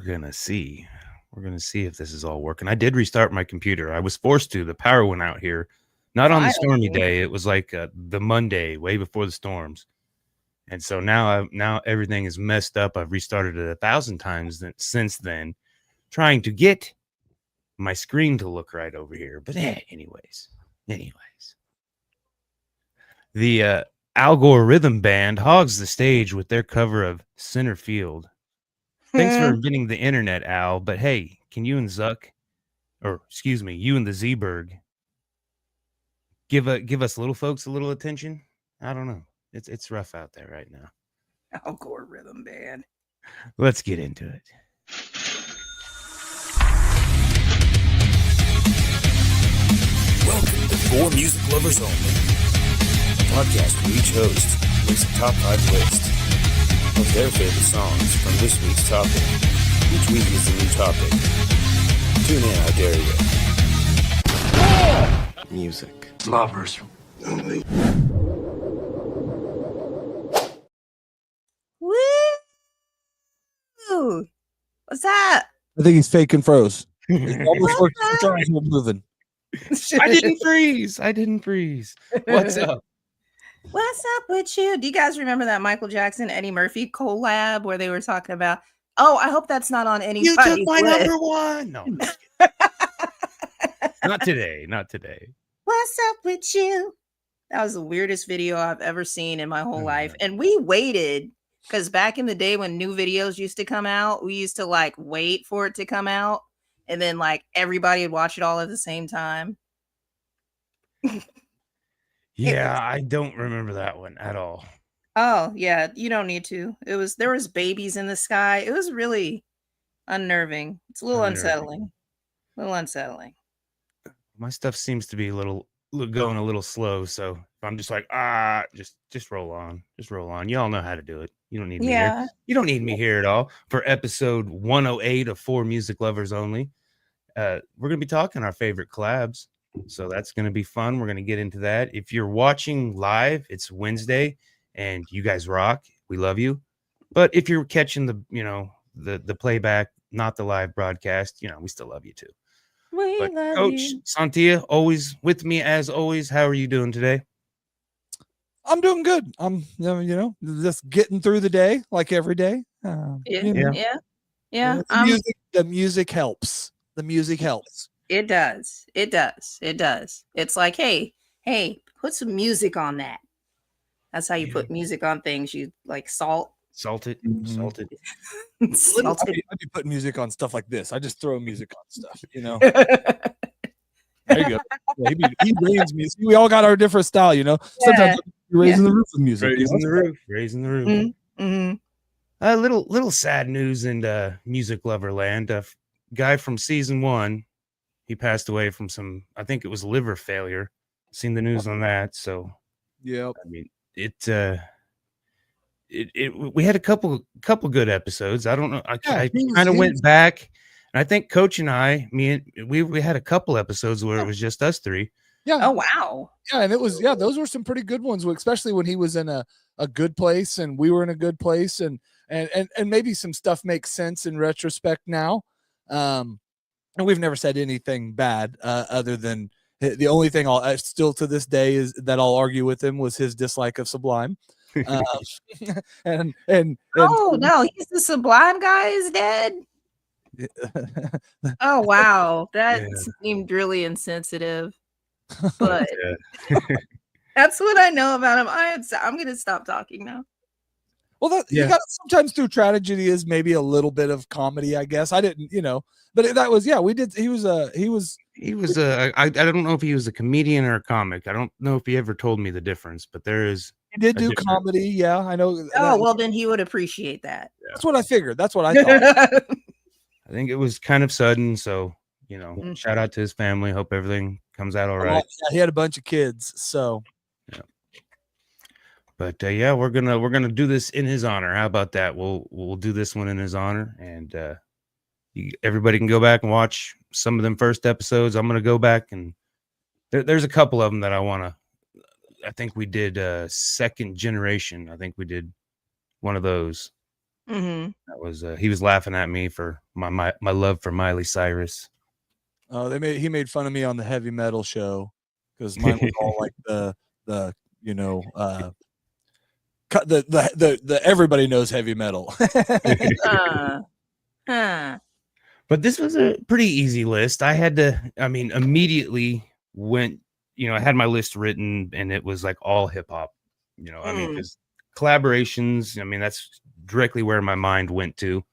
gonna see. We're gonna see if this is all working. I did restart my computer. I was forced to. The power went out here. Not on the stormy day. It was like the Monday, way before the storms. And so now everything is messed up. I've restarted it 1,000 times since then, trying to get my screen to look right over here. But anyways, the Al Gore Rhythm Band hogs the stage with their cover of Center Field. Thanks for inventing the internet, Al. But hey, can you and Zuck, or excuse me, you and the Z-Berg, give us little folks a little attention? I don't know. It's rough out there right now. Al Gore Rhythm Band. Let's get into it. Welcome to For Music Lovers Only, a podcast where each host makes a top 5 list of their favorite songs from this week's topic. Each week is a new topic. Tune in, I dare you. Music Lovers Only. Woo! What's that? I think he's fake and froze. Almost worked moving. I didn't freeze. What's up? What's up with you? Do you guys remember that Michael Jackson, Eddie Murphy collab where they were talking about, oh, I hope that's not on anybody's You took my list. number one. No. Not today. What's up with you? That was the weirdest video I've ever seen in my whole life. And we waited because back in the day when new videos used to come out, we used to like wait for it to come out. And then like everybody would watch it all at the same time. Yeah, I don't remember that one at all. Oh, yeah, you don't need to. There was babies in the sky. It was really unnerving. It's a little unsettling. My stuff seems to be going a little slow, so if I'm just like, just roll on. Just roll on. Y'all know how to do it. You don't need me here. You don't need me here at all for episode 108 of For Music Lovers Only. We're going to be talking our favorite collabs. So that's going to be fun. We're going to get into that. If you're watching live, it's Wednesday and you guys rock. We love you. But if you're catching the playback, not the live broadcast, we still love you too. We love Coach you. Sontia, always with me as always. How are you doing today? I'm doing good. I'm, just getting through the day like every day. Yeah. The music helps. The music helps. It does. It's like, hey, put some music on that. That's how you put music on things. You like salted. Salted. I be putting music on stuff like this. I just throw music on stuff, There you go. He raised music. We all got our different style, Sometimes raising the roof with music. Raising the roof. Mm-hmm. Little sad news in music lover land. A guy from season 1. He passed away from I think it was liver failure. Seen the news on that. So, yeah. I mean, we had a couple good episodes. I don't know. I kind of went back, and I think Coach and we had a couple episodes where it was just us three. Yeah. Oh wow. Yeah, and it was those were some pretty good ones, especially when he was in a good place and we were in a good place, and maybe some stuff makes sense in retrospect now. And we've never said anything bad other than the only thing I'll still to this day is that I'll argue with him was his dislike of Sublime. And no, he's the Sublime guy is dead. Oh wow, that seemed really insensitive. But that's what I know about him. I'm gonna stop talking now. Well, you got sometimes through tragedy is maybe a little bit of comedy, I guess. I didn't, but that was we did. He was I don't know if he was a comedian or a comic. I don't know if he ever told me the difference, but there is. He did do comedy. Yeah, I know. Oh, well, then he would appreciate that. That's what I figured. That's what I thought. I think it was kind of sudden. So, shout out to his family. Hope everything comes out all right. Yeah, he had a bunch of kids. So, yeah. But we're gonna do this in his honor. How about that? We'll do this one in his honor, and everybody can go back and watch some of them first episodes. I'm gonna go back and there's a couple of them that I think we did Second Generation. I think we did one of those. That was he was laughing at me for my love for Miley Cyrus. Oh, he made fun of me on the heavy metal show because mine was all like the everybody knows heavy metal. But this was a pretty easy list. I mean, immediately went, I had my list written and it was like all hip hop, I mean, because collaborations, I mean, that's directly where my mind went to.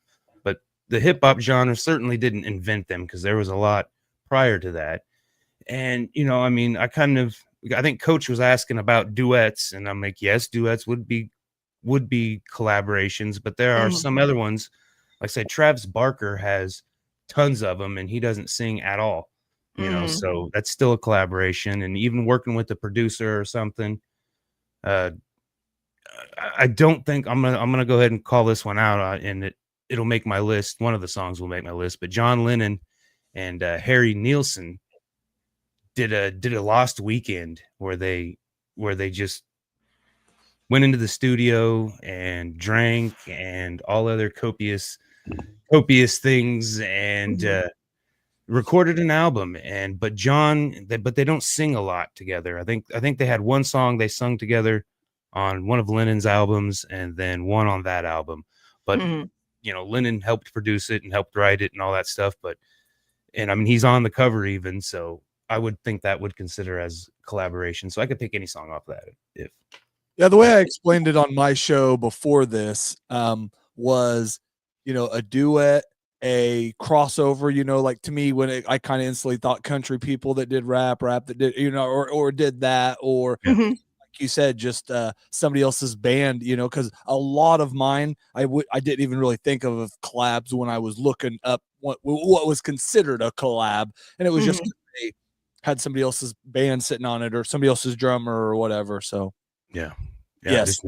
But the hip hop genre certainly didn't invent them because there was a lot prior to that. And, I mean, I think Coach was asking about duets, and I'm like, yes, duets would be collaborations, but there are some other ones. Like I said, Travis Barker has tons of them and he doesn't sing at all, so that's still a collaboration. And even working with the producer or something, I don't think I'm gonna go ahead and call this one out, and it'll make my list. One of the songs will make my list, but John Lennon and Harry Nilsson did a Lost Weekend where they just went into the studio and drank and all other copious things and recorded an album. But they don't sing a lot together. I think they had one song they sung together on one of Lennon's albums and then one on that album. But Lennon helped produce it and helped write it and all that stuff. And I mean, he's on the cover even, so I would think that would consider as collaboration. So I could pick any song off that the way I explained it on my show before this was, a duet, a crossover, like to me, when I kind of instantly thought country people that did rap that did, or did that, or like you said, just somebody else's band, because a lot of mine, I didn't even really think of collabs when I was looking up what was considered a collab. And it was just, they had somebody else's band sitting on it or somebody else's drummer or whatever. So yes,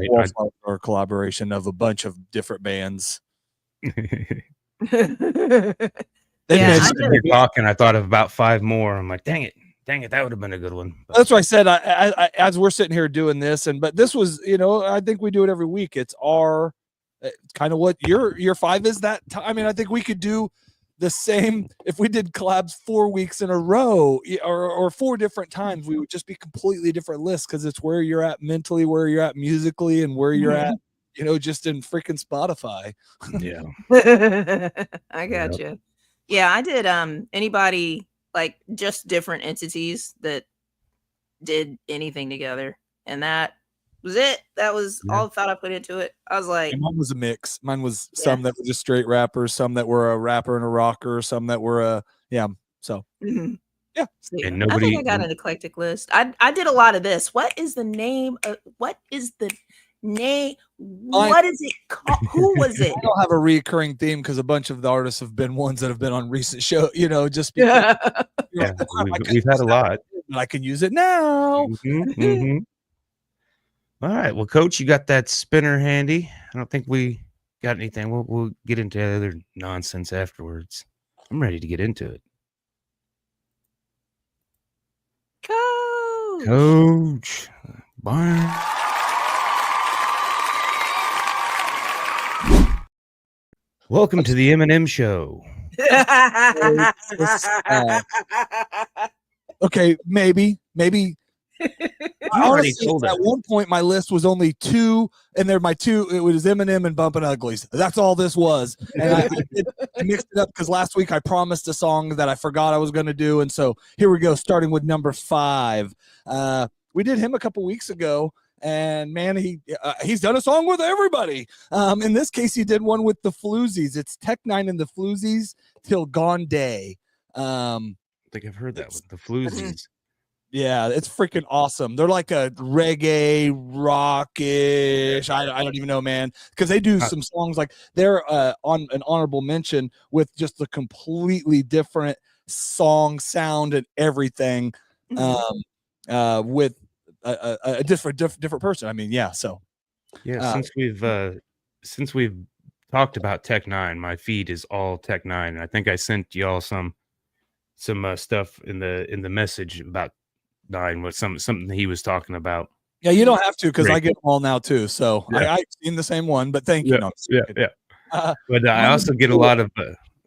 or collaboration of a bunch of different bands. You're talking, I thought of about 5 more. I'm like, dang it, that would have been a good one. But that's what I said. I as we're sitting here doing this, but this was, I think we do it every week. It's kind of what your 5 is. That I mean, I think we could do the same if we did collabs 4 weeks in a row or 4 different times. We would just be completely different lists because it's where you're at mentally, where you're at musically, and where you're at, just in freaking Spotify. I got you. Yeah, I did. Anybody like just different entities that did anything together, and that was it. That was all the thought I put into it. I was like, mine was a mix. Mine was some that were just straight rappers, some that were a rapper and a rocker, some that were So and nobody. I think I got an eclectic list. I did a lot of this. What is the name? What is the name? What is it called? Who was it? I don't have a recurring theme because a bunch of the artists have been ones that have been on recent show. Just because we've had a lot. But I can use it now. All right. Well, Coach, you got that spinner handy. I don't think we got anything. We'll get into other nonsense afterwards. I'm ready to get into it. Coach. Bye. Welcome to the Eminem show. Okay, maybe. Honestly, at one point my list was only 2, and they're my 2. It was Eminem and Bumpin' Uglies. That's all this was. And I mixed it up because last week I promised a song that I forgot I was going to do, and so here we go. Starting with number 5. We did him a couple weeks ago, and man, he's done a song with everybody. In this case, he did one with the Floozies. It's Tech 9 and the Floozies, Till Gone Day. I think I've heard that one. The Floozies. Yeah, it's freaking awesome. They're like a reggae rockish. I don't even know, man, because they do some songs like they're on an honorable mention with just a completely different song sound and everything. With a different person. I mean, so since we've talked about Tech 9, my feed is all Tech 9. I think I sent y'all some stuff in the message about 9 with something he was talking about. Yeah, you don't have to because I get them all now too. So I've seen the same one, but thank you. Yeah. But I also get a lot of.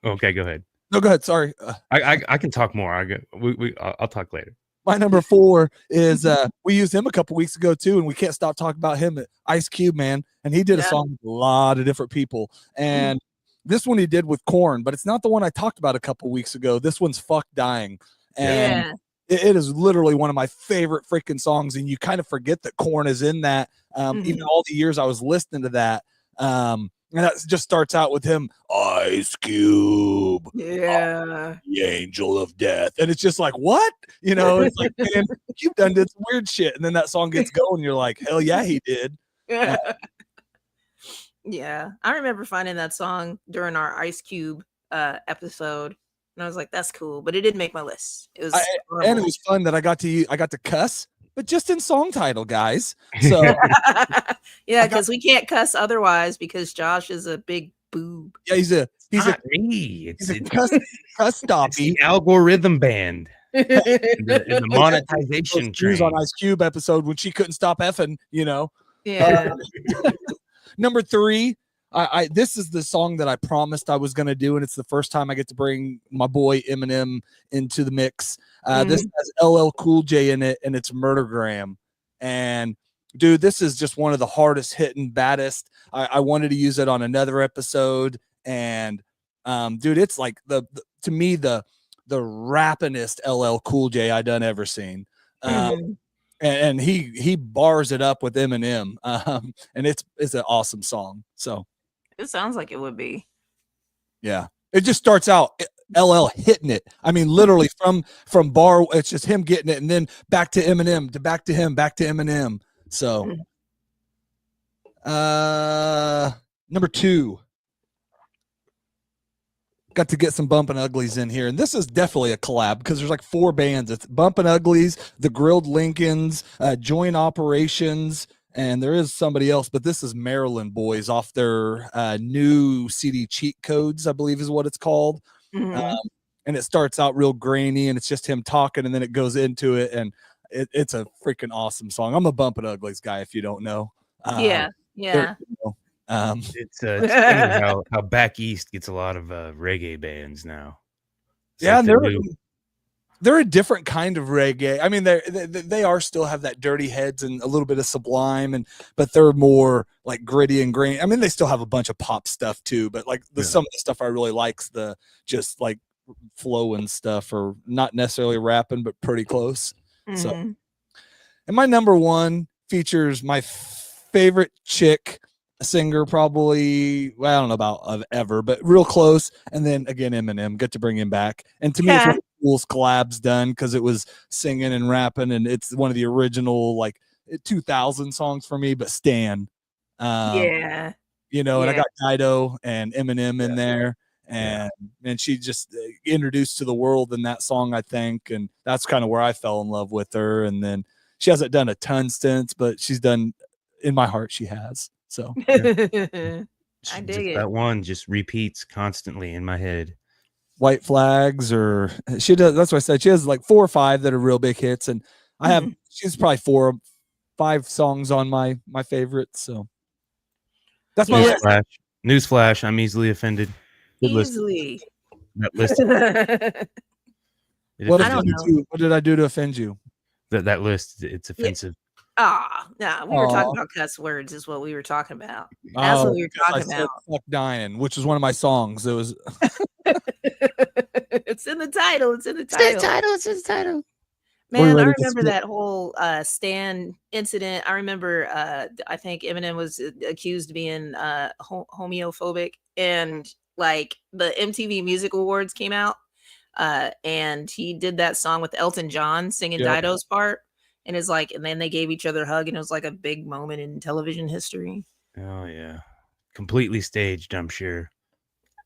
Okay, go ahead. No, go ahead. Sorry. I can talk more. I'll talk later. My number 4 is we used him a couple weeks ago too, and we can't stop talking about him. Ice Cube, man, and he did a song with a lot of different people, and this one he did with Korn, but it's not the one I talked about a couple weeks ago. This one's "Fuck Dying," and it is literally one of my favorite freaking songs, and you kind of forget that Korn is in that. Even all the years I was listening to that. And that just starts out with him, Ice Cube, the angel of death. And it's just like, what? You know, it's like, man, Cube done did some weird shit. And then that song gets going. You're like, hell yeah, he did. Yeah. I remember finding that song during our Ice Cube episode. And I was like, that's cool. But it didn't make my list. It was and it was fun that I got to cuss, but just in song title, guys. So yeah, because we can't cuss otherwise because Josh is a big boob. Yeah, he's a me. It's a cuss stoppy algorithm band. in the monetization train. On Ice Cube episode when she couldn't stop effing, you know. Yeah. Number 3. This is the song that I promised I was going to do, and it's the first time I get to bring my boy Eminem into the mix. This has LL Cool J in it, and it's Murdergram. And dude, this is just one of the hardest hitting, baddest. I wanted to use it on another episode, and dude, it's like to me the rappingest LL Cool J I done ever seen. And he bars it up with Eminem, and it's an awesome song. So. It sounds like it would be. Yeah. It just starts out LL hitting it. I mean, literally from bar, it's just him getting it, and then back to Eminem, to back to him, back to Eminem. So number 2. Got to get some Bumpin' Uglies in here. And this is definitely a collab because there's like 4 bands. It's Bumpin' Uglies, the Grilled Lincolns, Joint Operations, and there is somebody else, but this is Maryland Boys off their new CD Cheat Codes, I believe is what it's called. And it starts out real grainy, and it's just him talking, and then it goes into it, and it's a freaking awesome song. I'm a Bumpin' Uglies guy, if you don't know. Yeah. It's funny how back east gets a lot of reggae bands now. They're a different kind of reggae. I mean, they are still have that Dirty Heads and a little bit of Sublime, but they're more like gritty and grainy. I mean, they still have a bunch of pop stuff too, but like some of the stuff I really likes the just like flow and stuff, or not necessarily rapping, but pretty close. So, and my number 1 features my favorite chick singer, probably, well, I don't know about of ever, but real close. And then again, Eminem, get to bring him back. And to me, it's one of the coolest collabs done because it was singing and rapping, and it's one of the original like 2000 songs for me. But Stan, you know, and I got Dido and Eminem in there, and she just introduced to the world in that song, I think, and that's kind of where I fell in love with her. And then she hasn't done a ton since, but she's done in my heart. She has. So I dig it. That one just repeats constantly in my head. White Flags, or she does. That's what I said. She has like 4 or 5 that are real big hits, and I have. She's probably 4 or 5 songs on my favorites. So that's my list. Newsflash, I'm easily offended. Easily. That list. What did I do to offend you? That list, it's offensive. No, we were talking about cuss words is what we were talking about. That's what we were talking about. Fuck Dying, which is one of my songs. It was It's in the title. It's in the title. Man, I remember that whole Stan incident. I remember I think Eminem was accused of being homophobic, and like the MTV Music Awards came out, and he did that song with Elton John singing Dido's part. And it's like, and then they gave each other a hug, and it was like a big moment in television history. Oh yeah, completely staged, I'm sure.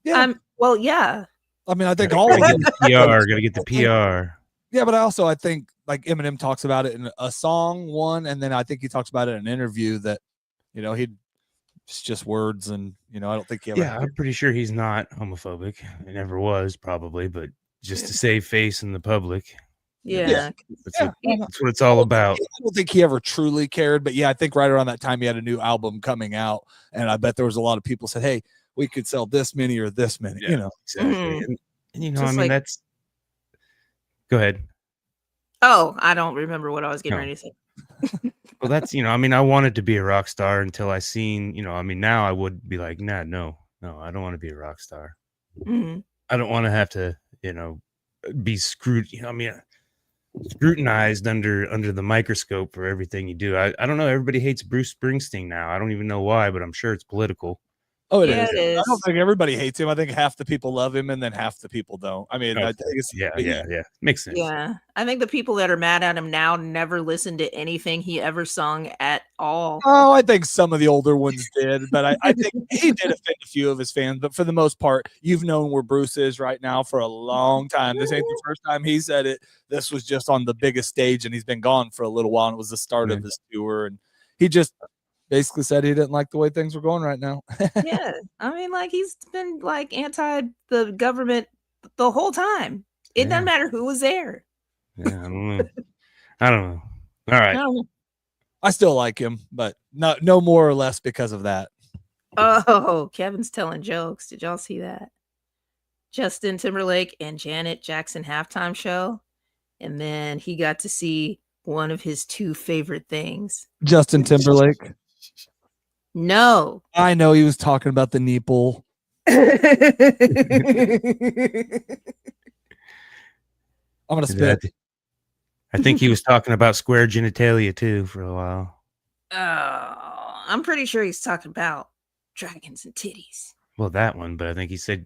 Yeah. Well, yeah. I mean, I think gotta get the PR. Yeah, but I think like Eminem talks about it in a song one, and then I think he talks about it in an interview that, you know, it's just words, and you know, I don't think he ever. Yeah, I'm pretty sure he's not homophobic. He never was, probably, but just to save face in the public. Yeah. That's what it's all about. I don't think he ever truly cared, but yeah, I think right around that time he had a new album coming out, and I bet there was a lot of people said, "Hey, we could sell this many or this many, Yeah, exactly. And you know, Just I mean, like- that's. Go ahead. Oh, I don't remember what I was getting ready to say. Well, that's, you know, I mean, I wanted to be a rock star until I seen, you know, I mean, now I would be like, nah, no, I don't want to be a rock star. I don't want to have to, you know, be screwed. You know, I mean, scrutinized under the microscope for everything you do. I don't know. Everybody hates Bruce Springsteen now. I don't even know why, but I'm sure it's political. Oh, it Yeah, is. it is. I don't think everybody hates him. I think half the people love him, and then half the people don't. I mean, I think it's, yeah, makes sense. Yeah, I think the people that are mad at him now never listened to anything he ever sung at all. Oh, I think some of the older ones did, but I think he did offend a few of his fans. But for the most part, you've known where Bruce is right now for a long time. This ain't the first time he said it. This was just on the biggest stage, and he's been gone for a little while. And it was the start of his tour, and he just basically said he didn't like the way things were going right now. Yeah, I mean, like he's been like anti the government the whole time. It doesn't matter who was there. Yeah, I don't know. All right. I still like him, but no more or less because of that. Oh, Kevin's telling jokes. Did y'all see that? Justin Timberlake and Janet Jackson halftime show. And then he got to see one of his two favorite things. Justin Timberlake. No. I know he was talking about the nipple. I'm going to spit. I think he was talking about square genitalia too for a while. Oh, I'm pretty sure he's talking about dragons and titties. Well, that one, but I think he said,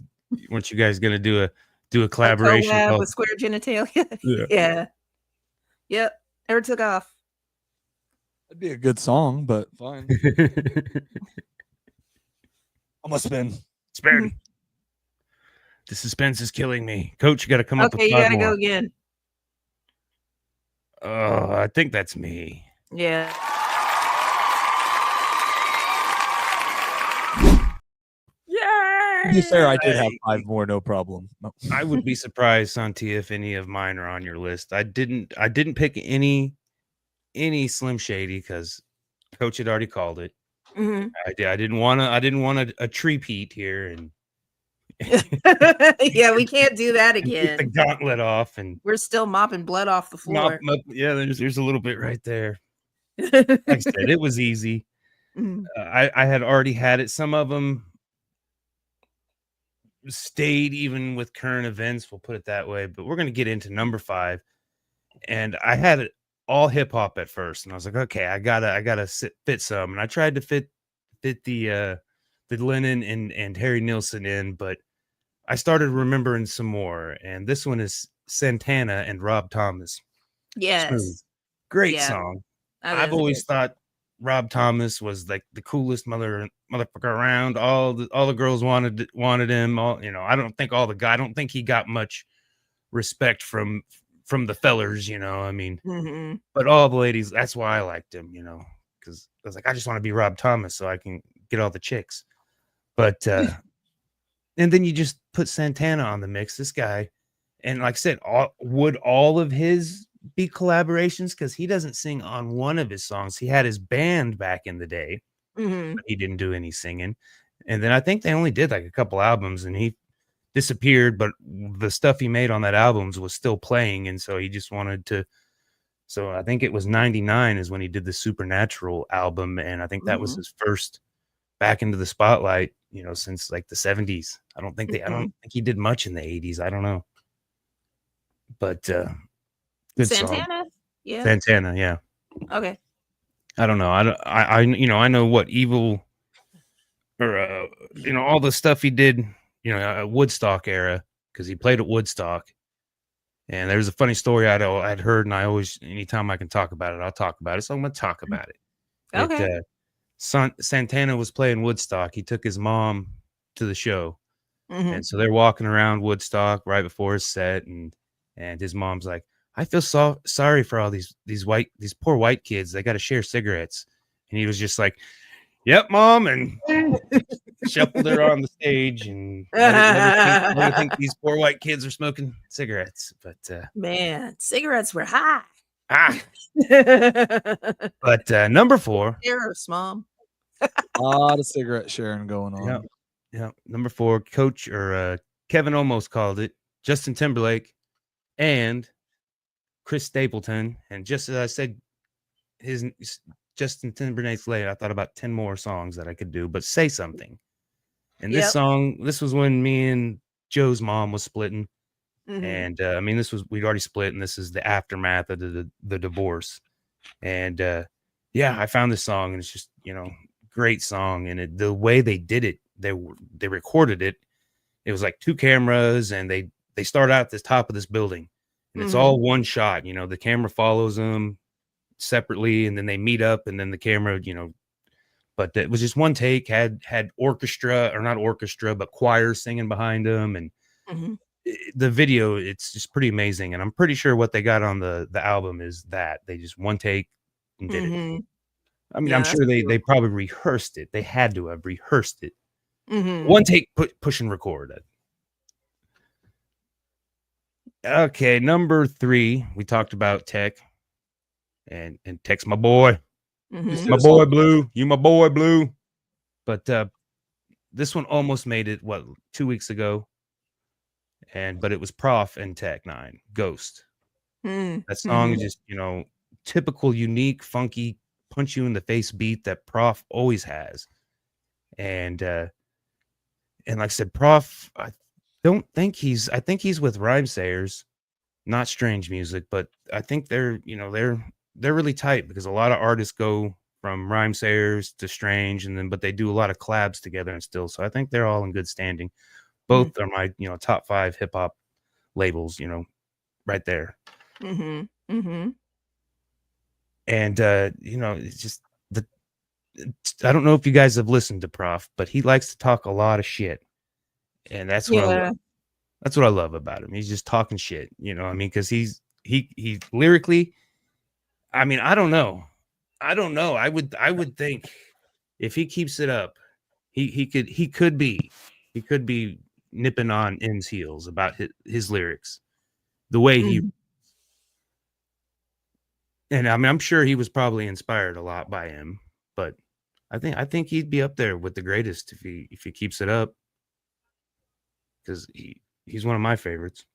weren't you guys going to do a collaboration called... with square genitalia? Yeah. Yep. Never took off. That'd be a good song, but fine. I'm gonna spin. The suspense is killing me. Coach, you got to come up with Okay, you five gotta more. go again. Oh, I think that's me. Yeah. To be fair, I did have 5 more, no problem. I would be surprised, Sontia, if any of mine are on your list. I didn't pick any Slim Shady because Coach had already called it. I didn't want a trepeat here, and yeah, we can't do that again. Get the gauntlet off, and we're still mopping blood off the floor. Yeah, there's a little bit right there. Like I said, it was easy. I had already had it. Some of them stayed even with current events, we'll put it that way, but we're going to get into number 5, and I had it all hip hop at first, and I was like, okay, I gotta fit some, and I tried to fit the Lennon and Harry Nilsson in, but I started remembering some more, and this one is Santana and Rob Thomas. Yes. Smooth. Great song. I've always thought Rob Thomas was like the coolest motherfucker around. All the girls wanted him. I don't think he got much respect from the fellers, I mean, but all the ladies, that's why I liked him, because I was like, I just want to be Rob Thomas so I can get all the chicks. But and then you just put Santana on the mix, this guy, and like I said, would all of his be collaborations? Because he doesn't sing on one of his songs. He had his band back in the day, but he didn't do any singing. And then I think they only did like a couple albums, and he disappeared, but the stuff he made on that albums was still playing, and so he just wanted to. So I think it was 99 is when he did the Supernatural album, and I think that was his first back into the spotlight, since like the 70s. I don't think he did much in the 80s. I don't know, but good Santana song. Yeah, Santana, yeah. Okay. I don't know. I know what Evil, or all the stuff he did, Woodstock era, because he played at Woodstock. And there's a funny story I'd heard, and I always, anytime I can talk about it, I'll talk about it. So I'm going to talk about it. Okay. Santana was playing Woodstock. He took his mom to the show, and so they're walking around Woodstock right before his set, and his mom's like, I feel so sorry for all these poor white kids. They got to share cigarettes. And he was just like, yep, Mom. And shuffled her on the stage and let her think these poor white kids are smoking cigarettes. But man, cigarettes were high. But number 4. Cheers, Mom. A lot of cigarette sharing going on. Yeah, number 4, Coach or Kevin almost called it. Justin Timberlake and Chris Stapleton. And just as I said, his Justin Timberlake's late, I thought about 10 more songs that I could do, but Say Something. And this song, this was when me and Joe's mom was splitting. And I mean, we'd already split, and this is the aftermath of the divorce. And yeah, I found this song, and it's just, great song. And the way they did it, they recorded it. It was like 2 cameras, and they start out at the top of this building, and it's all one shot. The camera follows them separately, and then they meet up, and then the camera, but it was just one take. Had orchestra, or not orchestra, but choir singing behind them, and the video, it's just pretty amazing. And I'm pretty sure what they got on the album is that they just one take and did it. I mean, I'm sure they probably rehearsed it. They had to have rehearsed it. One take, push and record it. Okay, number 3, we talked about Tech, and Tech's my boy. My boy Blue. You my boy Blue. But this one almost made it 2 weeks ago. But it was Prof and Tech 9, Ghost. That song is just, typical, unique, funky, punch you in the face beat that Prof always has. And like I said, Prof, I think he's with Rhymesayers, not Strange Music, but I think they're really tight, because a lot of artists go from Rhymesayers to Strange, but they do a lot of collabs together and still. So I think they're all in good standing. Both are my, top 5 hip hop labels, right there. And, it's just I don't know if you guys have listened to Prof, but he likes to talk a lot of shit. And that's what I love. That's what I love about him. He's just talking shit, because he lyrically, I mean, I don't know. I would think if he keeps it up, he could be nipping on M's heels about his lyrics, the way he, and I mean, I'm sure he was probably inspired a lot by him, but I think he'd be up there with the greatest if he keeps it up, because he's one of my favorites.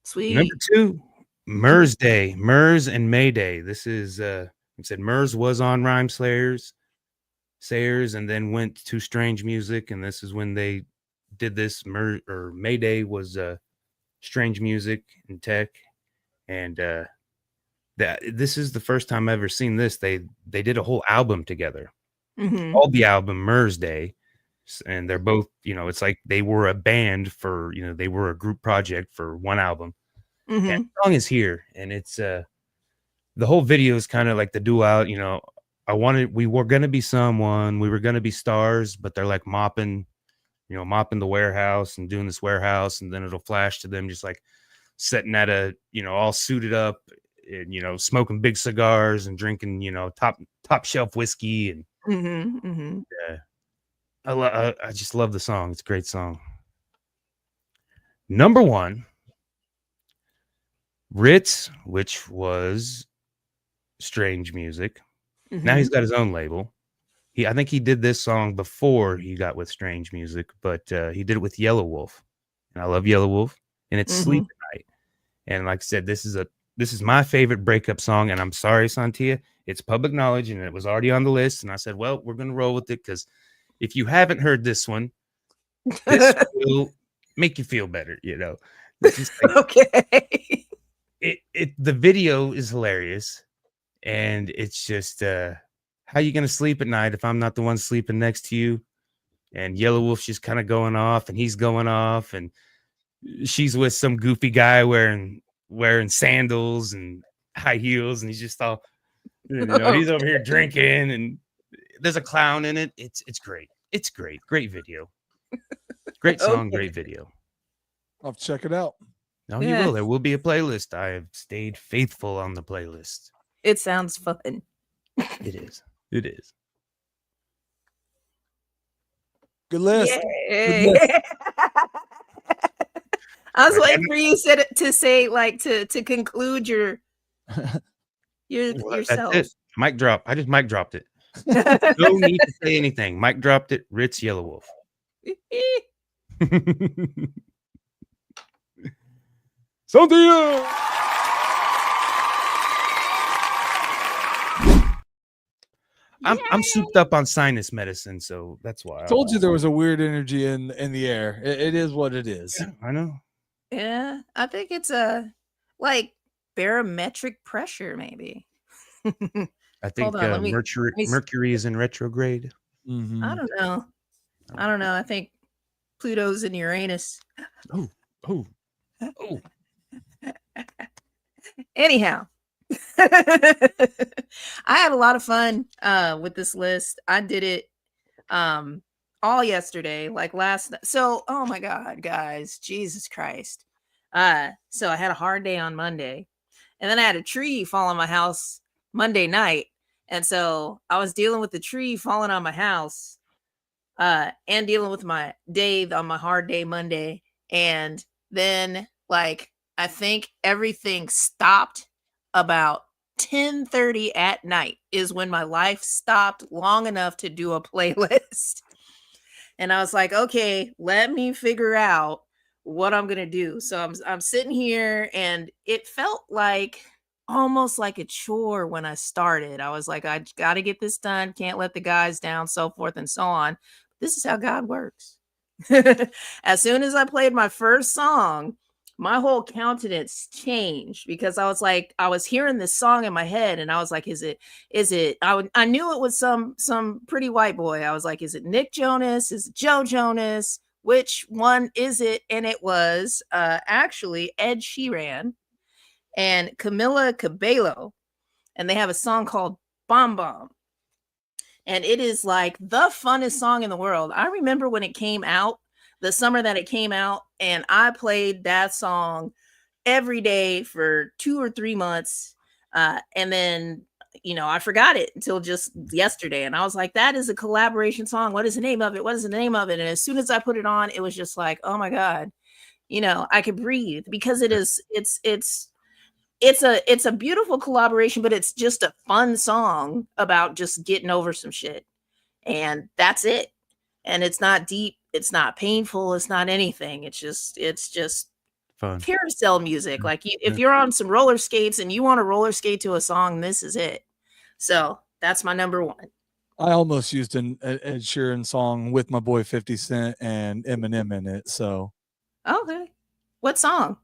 Sweet. Number 2, Mursday, Murs and Mayday. This is like I said, Murs was on Rhymesayers, and then went to Strange Music, and this is when they did this. Mayday was Strange Music and Tech, and this is the first time I've ever seen this. They did a whole album together, called the album Mursday, and they're both, it's like they were a band for, they were a group project for one album. And the song is here, and it's the whole video is kind of like the duo, we were gonna be someone, we were gonna be stars, but they're like mopping the warehouse and doing this warehouse, and then it'll flash to them just like sitting at a, all suited up and, smoking big cigars and drinking, top shelf whiskey. And I just love the song. It's a great song. Number 1, Rittz, which was Strange Music. Now he's got his own label. I think he did this song before he got with Strange Music, but he did it with Yelawolf, and I love Yelawolf, and it's Sleep at Night. And like I said, this is my favorite breakup song, and I'm sorry, Sontia, it's public knowledge, and it was already on the list, and I said, well, we're gonna roll with it, because if you haven't heard this one, this will make you feel better, It's just like, okay. The video is hilarious. And it's just, how you going to sleep at night if I'm not the one sleeping next to you? And Yelawolf's just kind of going off, and he's going off, and she's with some goofy guy wearing sandals and high heels, and he's just all, he's over here drinking, and there's a clown in it. It's great. It's great. Great video. Great song, great video. I'll check it out. No, you will. There will be a playlist. I have stayed faithful on the playlist. It sounds fun. It is. It is. Good list. Good list. I was waiting for you to say like to conclude yourself. That's it. Mic drop. I just mic dropped it. No need to say anything. Mike dropped it. Rittz, Yelawolf. Sontia. I'm souped up on sinus medicine, so that's why. I told you there was a weird energy in the air. It is what it is. Yeah, I know. Yeah, I think it's a like barometric pressure, maybe. I think Mercury is in retrograde. Mm-hmm. I don't know. I think Pluto's in Uranus. Oh. Anyhow, I had a lot of fun with this list. I did it all yesterday, like last night. So, oh my God, guys, Jesus Christ. So I had a hard day on Monday, and then I had a tree fall on my house Monday night. And so I was dealing with the tree falling on my house and dealing with my day on my hard day Monday. And then I think everything stopped about 10:30 at night is when my life stopped long enough to do a playlist. And I was like, okay, let me figure out what I'm going to do. So I'm sitting here, and it felt like almost like a chore when I started. I was like, I got to get this done. Can't let the guys down, so forth and so on. This is how God works. As soon as I played my first song, my whole countenance changed, because I was like, I was hearing this song in my head, and I was like, is it, I knew it was some pretty white boy. I was like, is it Nick Jonas? Is it Joe Jonas? Which one is it? And it was actually Ed Sheeran and Camila Cabello. And they have a song called Bomb Bomb. And it is like the funnest song in the world. I remember when it came out, the summer that it came out, and I played that song every day for 2 or 3 months. And then, I forgot it until just yesterday. And I was like, that is a collaboration song. What is the name of it? What is the name of it? And as soon as I put it on, it was just like, oh my God, I could breathe, because it's a beautiful collaboration, but it's just a fun song about just getting over some shit. And that's it. And it's not deep. It's not painful. It's not anything. It's just fun carousel music. Like if you're on some roller skates and you want to roller skate to a song, this is it. So that's my number one. I almost used an Ed Sheeran song with my boy 50 Cent and Eminem in it. So, okay, what song?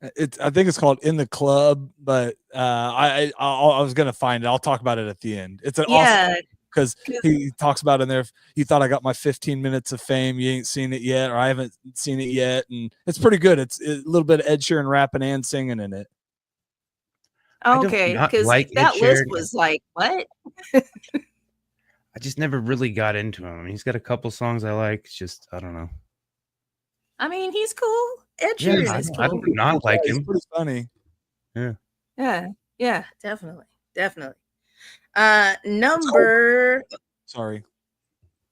I think it's called In the Club, but I was gonna find it. I'll talk about it at the end. It's an awesome, because he talks about in there. You thought I got my 15 minutes of fame. You ain't seen it yet, or I haven't seen it yet, and it's pretty good. It's a little bit of Ed Sheeran rapping and singing in it. Okay, because that list was like, what? I just never really got into him. I mean, he's got a couple songs I like. It's just, I don't know. I mean, he's cool. Ed Sheeran is cool. I don't not like him. He's pretty funny. Yeah, definitely. Number. Sorry.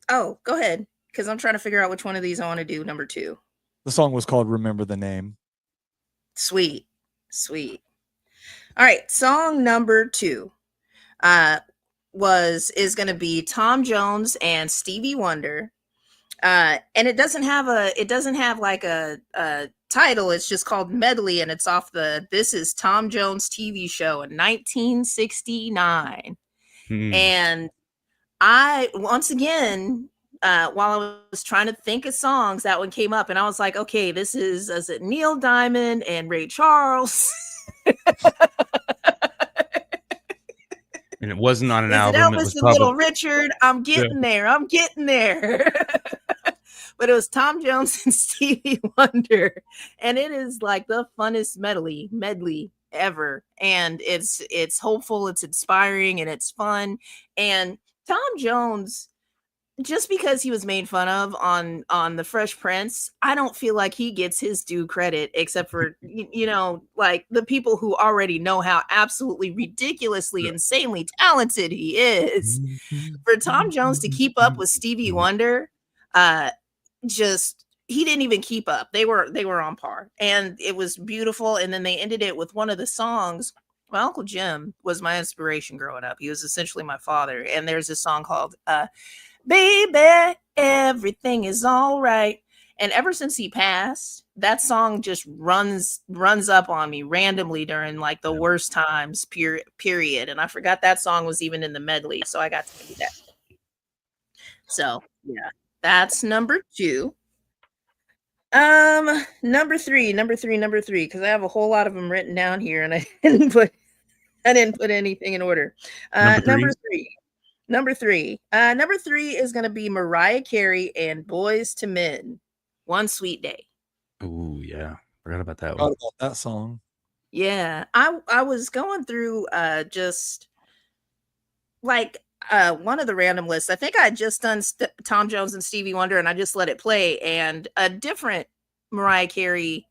Oh, go ahead, because I'm trying to figure out which one of these I want to do. Number 2. The song was called "Remember the Name." Sweet. All right, song number 2 is going to be Tom Jones and Stevie Wonder. And it doesn't have like a title. It's just called Medley, and it's off This Is Tom Jones TV show in 1969. And I, once again, while I was trying to think of songs, that one came up, and I was like, okay, is it Neil Diamond and Ray Charles? And it wasn't on an album. Elvis, it was Little Richard. I'm getting there. But it was Tom Jones and Stevie Wonder, and it is like the funnest medley ever. And it's hopeful, it's inspiring, and it's fun. And Tom Jones, just because he was made fun of on the Fresh Prince, I don't feel like he gets his due credit, except for like the people who already know how absolutely ridiculously insanely talented he is. For Tom Jones to keep up with Stevie Wonder, he didn't even keep up. They were on par, and it was beautiful. And then they ended it with one of the songs, my Uncle Jim was my inspiration growing up. He was essentially my father. And there's this song called Baby, Everything Is All Right. And ever since he passed, that song just runs up on me randomly during like the worst times, period. And I forgot that song was even in the medley, so I got to do that. So yeah, that's number 2. Number three, because I have a whole lot of them written down here, and I didn't put anything in order. Number three is gonna be Mariah Carey and Boyz II Men. One Sweet Day. Oh yeah, forgot about that Forgot one. about that song. Yeah, I was going through just like one of the random lists. I think I had just done Tom Jones and Stevie Wonder, and I just let it play, and a different Mariah Carey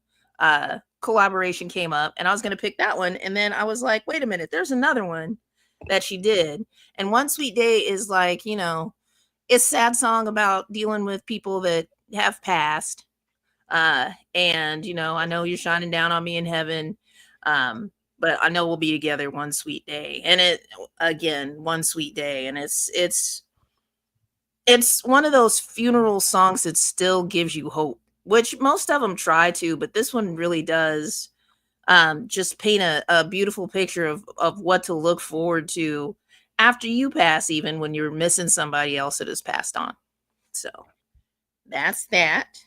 collaboration came up, and I was going to pick that one, and then I was like, wait a minute, there's another one that she did, and One Sweet Day is like, you know, it's a sad song about dealing with people that have passed, and you know, I know you're shining down on me in heaven, but I know we'll be together one sweet day. And it, again, one sweet day, and it's one of those funeral songs that still gives you hope, which most of them try to, but this one really does just paint a beautiful picture of what to look forward to after you pass, even when you're missing somebody else that has passed on. So that's that.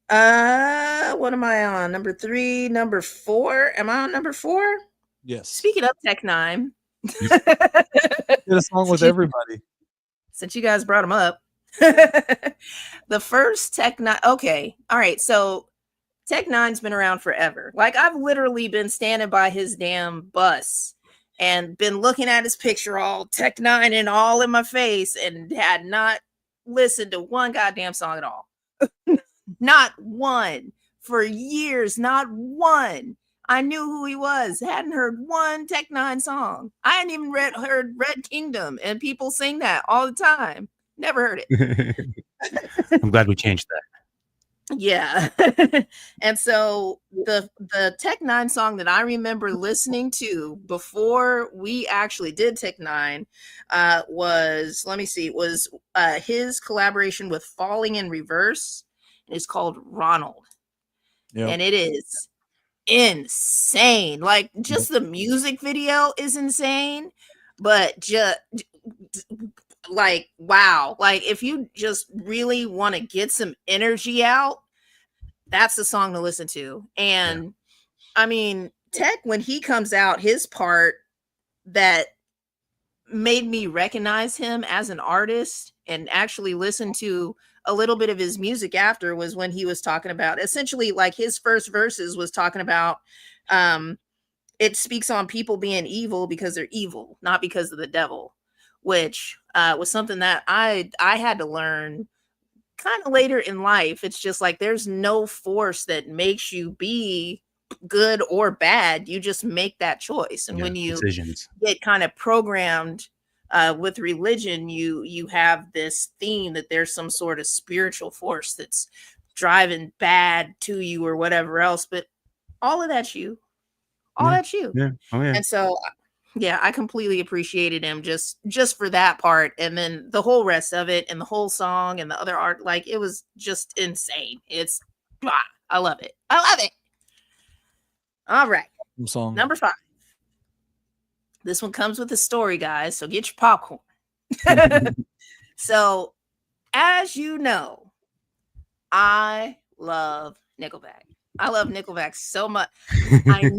What am I on? Number 3, number 4. Am I on number 4? Yes. Speaking of Tech Nine, did a song with everybody. Since you guys brought them up, the first Tech Nine. Okay, all right. So Tech Nine's been around forever. Like, I've literally been standing by his damn bus and been looking at his picture, all Tech Nine and all in my face, and had not listened to one goddamn song at all. Not one. For years, not one. I knew who he was. Hadn't heard one Tech Nine song. I hadn't even heard Red Kingdom, and people sing that all the time. Never heard it. I'm glad we changed that. Yeah. And so the Tech Nine song that I remember listening to before we actually did Tech Nine was, let me see, it was his collaboration with Falling in Reverse. It's called Ronald. Yep. And it is insane. Like, just the music video is insane, but just like, wow. Like, if you just really want to get some energy out, that's the song to listen to. And I mean, Tech, when he comes out, his part that made me recognize him as an artist and actually listen to a little bit of his music after was when he was talking about, essentially, like, his first verses was talking about it speaks on people being evil because they're evil, not because of the devil, which was something that I had to learn kind of later in life. It's just like, there's no force that makes you be good or bad. You just make that choice. And when you get kind of programmed with religion, you have this theme that there's some sort of spiritual force that's driving bad to you or whatever else, but all of that's you. That's you. Yeah. Oh, yeah. And so yeah, I completely appreciated him just for that part, and then the whole rest of it, and the whole song and the other art. Like, it was just insane. It's I love it. All right, song number 5. This one comes with a story, guys, so get your popcorn. So, as you know, I love Nickleback. I love Nickleback so much. I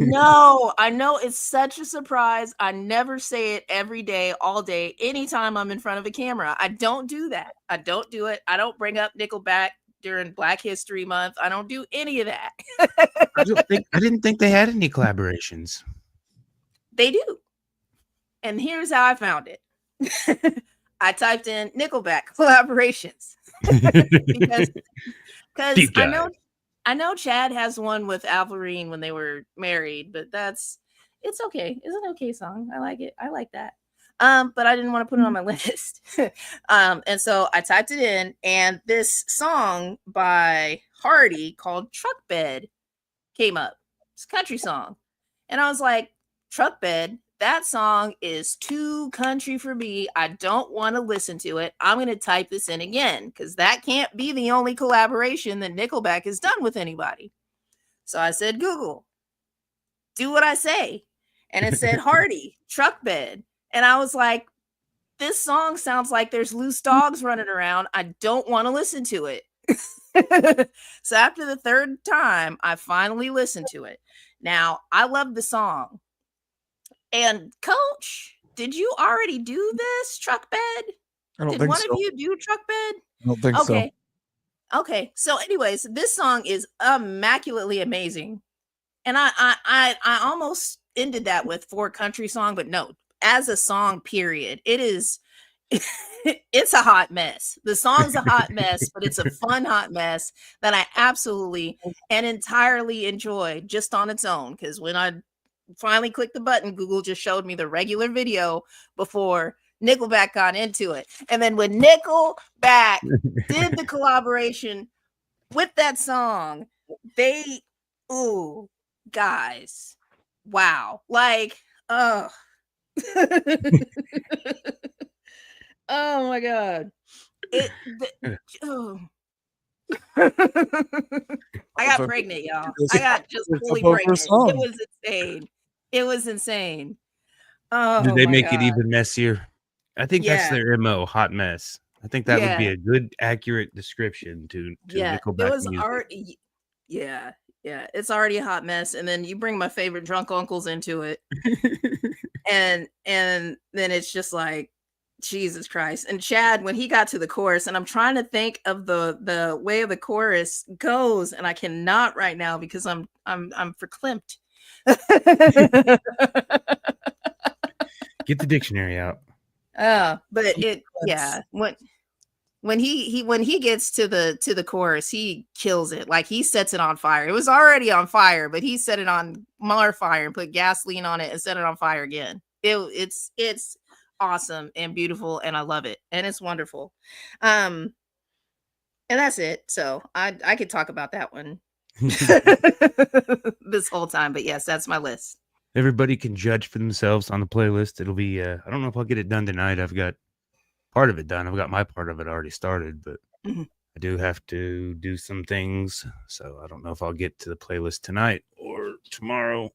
know it's such a surprise. I never say it every day, all day, anytime I'm in front of a camera. I don't do that. I don't do it. I don't bring up Nickleback during Black History Month. I don't do any of that. I didn't think they had any collaborations. They do. And here's how I found it. I typed in Nickleback collaborations. because I know Chad has one with Alvarine when they were married, but it's okay. It's an okay song. I like it. I like that. But I didn't want to put it on my list. And so I typed it in, and this song by Hardy called Truck Bed came up. It's a country song. And I was like, Truck Bed. That song is too country for me. I don't want to listen to it. I'm going to type this in again because that can't be the only collaboration that Nickleback has done with anybody. So I said, Google, do what I say. And it said Hardy, Truck Bed. And I was like, this song sounds like there's loose dogs running around. I don't want to listen to it. So after the third time, I finally listened to it. Now, I love the song. And Coach, did you already do this Truck Bed? I don't Did think one so. of you do Truck Bed? I don't think so. Okay. So, anyways, this song is immaculately amazing. And I almost ended that with for country song, but no, as a song, period. It is it's a hot mess. The song's a hot mess, but it's a fun hot mess that I absolutely and entirely enjoy just on its own. Because when I finally clicked the button, Google just showed me the regular video before Nickleback got into it. And then when Nickleback did the collaboration with that song, guys, wow. Like, oh. Oh my God. I got pregnant, y'all. I got just fully pregnant. It was insane. It was insane. Oh, did they make it even messier? I think that's their MO, hot mess. I think that would be a good, accurate description to Nickelback it was music. Already, yeah, it's already a hot mess, and then you bring my favorite drunk uncles into it, and then it's just like, Jesus Christ. And Chad, when he got to the chorus, and I'm trying to think of the way the chorus goes, and I cannot right now because I'm verklempt. Get the dictionary out. But when he gets to the chorus, he kills it. Like, he sets it on fire. It was already on fire, but he set it on more fire and put gasoline on it and set it on fire again. It's awesome and beautiful, and I love it, and it's wonderful. And that's it. So I could talk about that one this whole time, but yes, that's my list. Everybody can judge for themselves on the playlist. It'll be I don't know if I'll get it done tonight. I've got part of it done. I've got my part of it already started, but I do have to do some things, so I don't know if I'll get to the playlist tonight or tomorrow.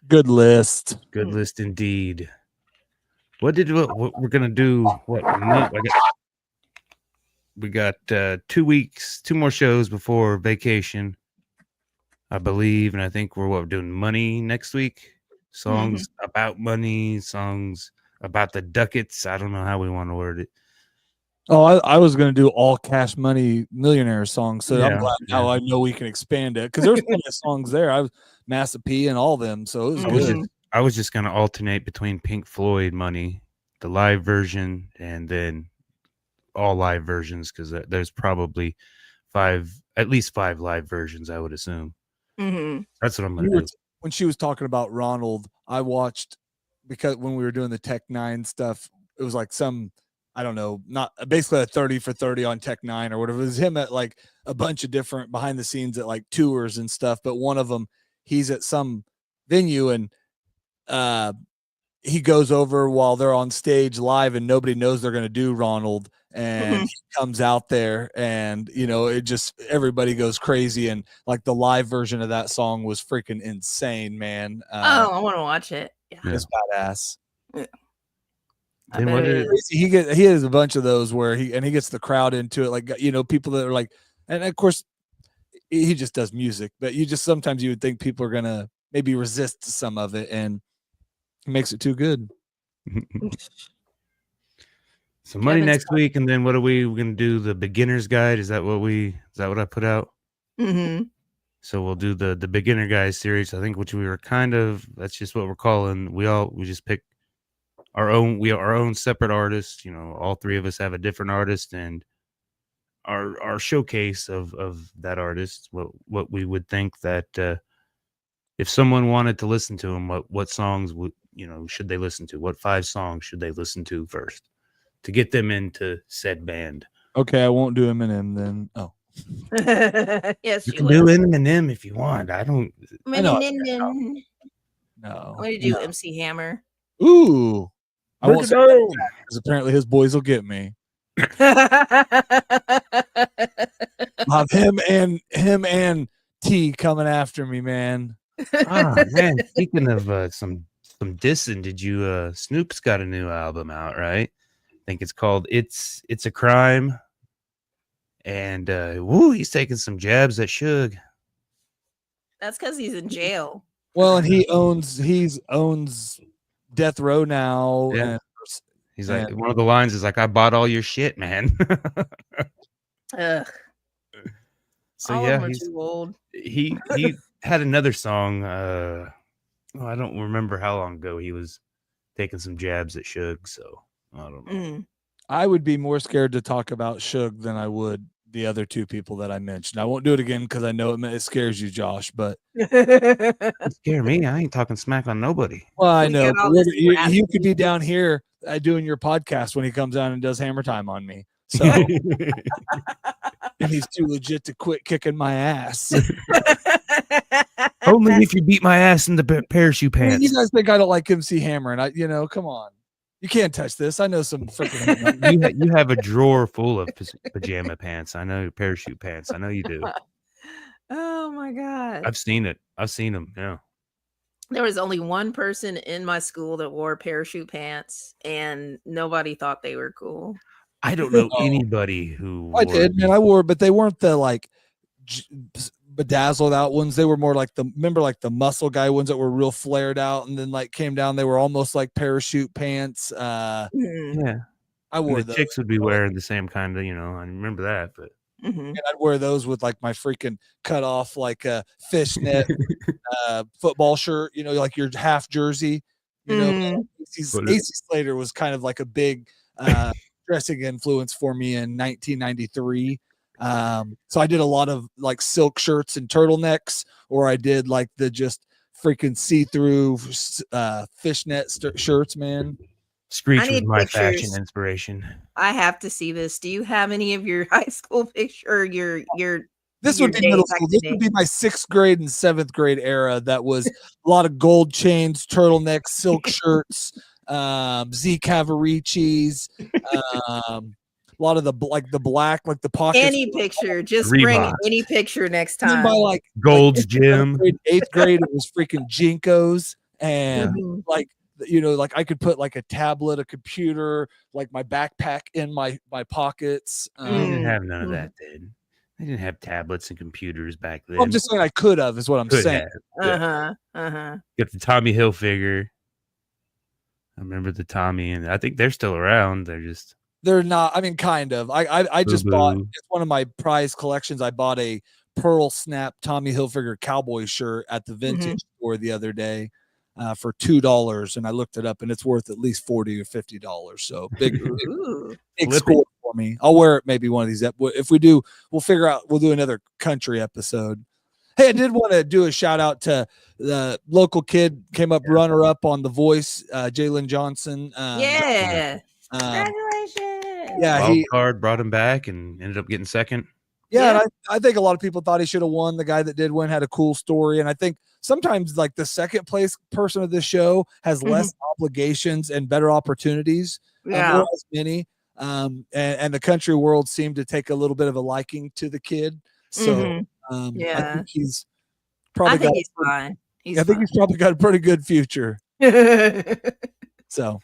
Good list. Good list indeed. What we're gonna do? We got 2 weeks, 2 more shows before vacation, I believe, and I think we're doing money next week. Songs about money, songs about the ducats. I don't know how we want to word it. Oh, I was going to do all Cash Money Millionaire songs, so I'm glad now I know we can expand it, because there's plenty of songs there. I was Massa P and all them, so it was good. I was just going to alternate between Pink Floyd Money, the live version, and then all live versions, because there's probably at least 5 live versions, I would assume. That's what I'm going to do. When she was talking about Ronald, I watched, because when we were doing the Tech 9 stuff, it was like some, I don't know, not basically a 30 for 30 on Tech 9 or whatever. It was him at like a bunch of different behind the scenes at like tours and stuff. But one of them, he's at some venue and he goes over while they're on stage live and nobody knows they're going to do Ronald. And he comes out there and, it just, everybody goes crazy. And like the live version of that song was freaking insane, man. I want to watch it. Yeah. It's badass. Yeah. He has a bunch of those where he gets the crowd into it, like, people that are like, and of course he just does music, but sometimes you would think people are gonna maybe resist some of it, and he makes it too good. So money next week, and then what are we're gonna do? The beginner's guide? Is that what I put out? So we'll do the beginner guide series, I think, which we were that's just what we're calling. We just pick our own separate artists. All 3 of us have a different artist, and our showcase of that artist, what we would think that if someone wanted to listen to him, what songs should they listen to? What 5 songs should they listen to first to get them into said band? Okay, I won't do Eminem then. Oh. Yes, you can do Eminem if you want. I don't. No. I'm gonna do MC Hammer. Ooh. I Break won't it say down. because apparently his boys will get me. I'll have him and T coming after me, man. Oh man, speaking of some dissing, did you Snoop's got a new album out, right? I think it's called It's a Crime. And he's taking some jabs at Suge. That's because he's in jail. Well, and he owns Death Row now. Yeah. And He's like, one of the lines is like, I bought all your shit, man. Ugh. So all yeah, of them are too old. He had another song. I don't remember how long ago he was taking some jabs at Suge. So I don't know. I would be more scared to talk about Suge than I would the other two people that I mentioned. I won't do it again because I know it scares you, Josh. But it scare me. I ain't talking smack on nobody. Well, I know you could be down here doing your podcast when he comes down and does Hammer Time on me. So, and he's too legit to quit kicking my ass. Only if you beat my ass in the parachute pants. I mean, you guys think I don't like MC Hammer, and come on. You can't touch this. I know some freaking. you have a drawer full of pajama pants. I know parachute pants. I know you do. Oh my god! I've seen it. I've seen them. Yeah. There was only one person in my school that wore parachute pants, and nobody thought they were cool. I don't know anybody who. I did, man. I wore, but they weren't the like bedazzled out ones. They were more like the muscle guy ones that were real flared out and then like came down. They were almost like parachute pants. Yeah, I wore the chicks would be wearing the same kind of, I remember that, but and I'd wear those with like my freaking cut off like a fishnet football shirt, like your half jersey. AC Slater was kind of like a big dressing influence for me in 1993. So I did a lot of like silk shirts and turtlenecks, or I did like the just freaking see-through fishnet shirts, man. Screech was my fashion inspiration. I have to see this. Do you have any of your high school picture or your This would be middle school. This would be my 6th grade and 7th grade era. That was a lot of gold chains, turtlenecks, silk shirts, Z Cavaricis, a lot of the black, like the pockets. Any picture, just bring any picture next time. By like Gold's Gym. 8th grade, it was freaking Jinkos, and like I could put like a tablet, a computer, like my backpack in my pockets. I didn't have none of that, dude. I didn't have tablets and computers back then. Well, I'm just saying I could have, is what I'm saying. Got the Tommy Hilfiger. I remember the Tommy, and I think they're still around. They're not. I mean, kind of. I just bought. It's one of my prize collections. I bought a pearl snap Tommy Hilfiger cowboy shirt at the vintage store the other day for $2, and I looked it up, and it's worth at least $40 or $50. So big score for me. I'll wear it maybe one of these. If we do, we'll figure out. We'll do another country episode. Hey, I did want to do a shout out to the local kid came up runner up on The Voice, Jalen Johnson. Congratulations. Yeah, Wild card brought him back and ended up getting second. Yeah, and I think a lot of people thought he should have won. The guy that did win had a cool story, and I think sometimes like the second place person of this show has less obligations and better opportunities. More as many, and the country world seemed to take a little bit of a liking to the kid. So I think he's probably he's fine. I think he's probably got a pretty good future. So.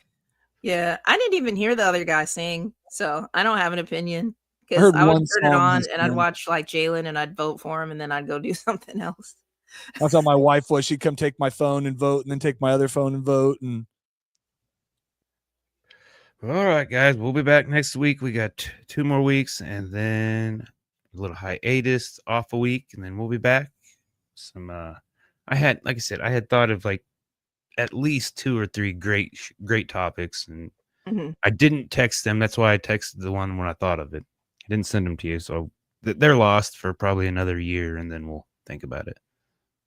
Yeah, I didn't even hear the other guy sing, so I don't have an opinion. Because I would turn it on and I'd watch like Jalen and I'd vote for him and then I'd go do something else. That's how my wife was. She'd come take my phone and vote and then take my other phone and vote. And all right, guys, we'll be back next week. We got 2 more weeks and then a little hiatus, off a week, and then we'll be back. I had thought of like at least 2 or 3 great topics, and I didn't text them. That's why I texted the one when I thought of it. I didn't send them to you, so they're lost for probably another year, and then we'll think about it.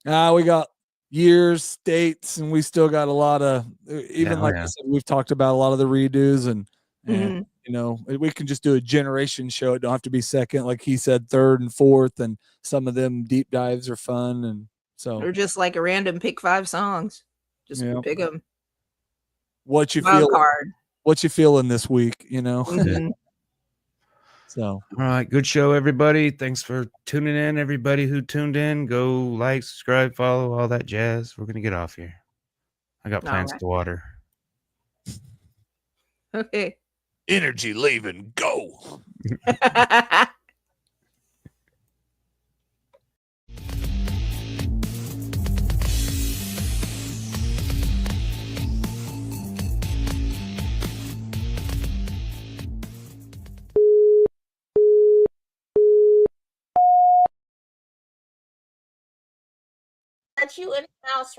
We got years, dates, and we still got a lot of I said, we've talked about a lot of the redos, and we can just do a generation show. It don't have to be second, like he said, third and fourth, and some of them deep dives are fun, and so or just like a random pick 5 songs. Just pick them. What you Wild feel? Card. What you feeling this week? You know. Mhm. So, all right, good show, everybody. Thanks for tuning in. Everybody who tuned in, go like, subscribe, follow, all that jazz. We're gonna get off here. I got plants to water. Okay. energy leaving. Go. You in the house